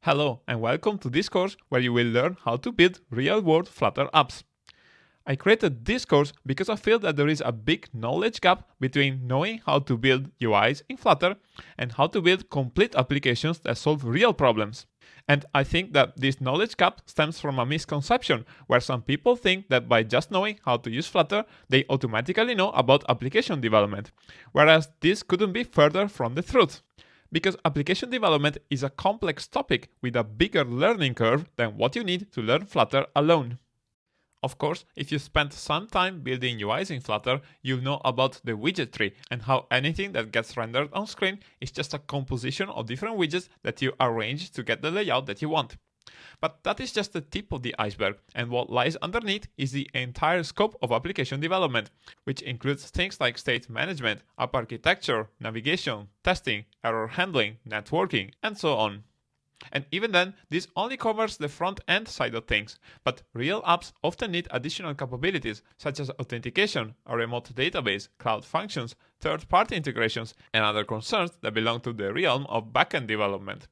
Hello and welcome to this course where you will learn how to build real-world Flutter apps. I created this course because I feel that there is a big knowledge gap between knowing how to build UIs in Flutter and how to build complete applications that solve real problems. And I think that this knowledge gap stems from a misconception where some people think that by just knowing how to use Flutter, they automatically know about application development, whereas this couldn't be further from the truth. Because application development is a complex topic with a bigger learning curve than what you need to learn Flutter alone. Of course, if you spend some time building UIs in Flutter, you'll know about the widget tree and how anything that gets rendered on screen is just a composition of different widgets that you arrange to get the layout that you want. But that is just the tip of the iceberg, and what lies underneath is the entire scope of application development, which includes things like state management, app architecture, navigation, testing, error handling, networking, and so on. And even then, this only covers the front-end side of things, but real apps often need additional capabilities such as authentication, a remote database, cloud functions, third-party integrations, and other concerns that belong to the realm of backend development.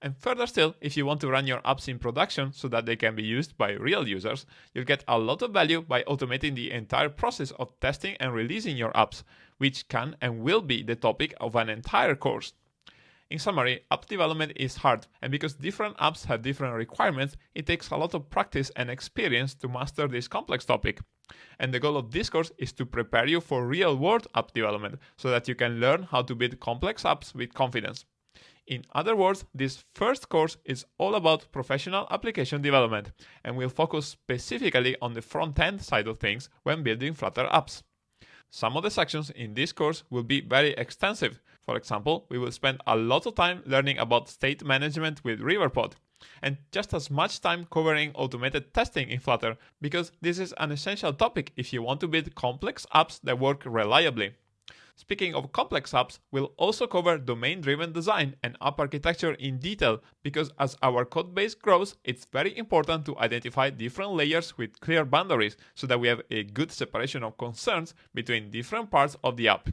And further still, if you want to run your apps in production so that they can be used by real users, you'll get a lot of value by automating the entire process of testing and releasing your apps, which can and will be the topic of an entire course. In summary, app development is hard, and because different apps have different requirements, it takes a lot of practice and experience to master this complex topic. And the goal of this course is to prepare you for real-world app development so that you can learn how to build complex apps with confidence. In other words, this first course is all about professional application development and will focus specifically on the front-end side of things when building Flutter apps. Some of the sections in this course will be very extensive. For example, we will spend a lot of time learning about state management with Riverpod, and just as much time covering automated testing in Flutter, because this is an essential topic if you want to build complex apps that work reliably. Speaking of complex apps, we'll also cover domain-driven design and app architecture in detail because as our codebase grows, it's very important to identify different layers with clear boundaries so that we have a good separation of concerns between different parts of the app.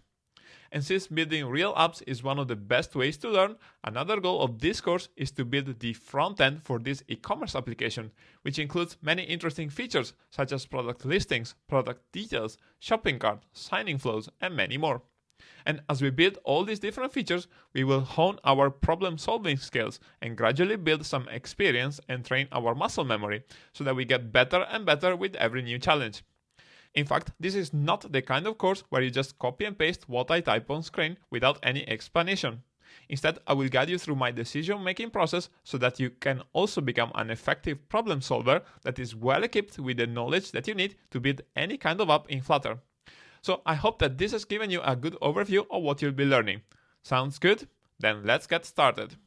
And since building real apps is one of the best ways to learn, another goal of this course is to build the front end for this e-commerce application, which includes many interesting features such as product listings, product details, shopping cart, signing flows, and many more. And as we build all these different features, we will hone our problem-solving skills and gradually build some experience and train our muscle memory so that we get better and better with every new challenge. In fact, this is not the kind of course where you just copy and paste what I type on screen without any explanation. Instead, I will guide you through my decision-making process so that you can also become an effective problem solver that is well equipped with the knowledge that you need to build any kind of app in Flutter. So I hope that this has given you a good overview of what you'll be learning. Sounds good? Then let's get started.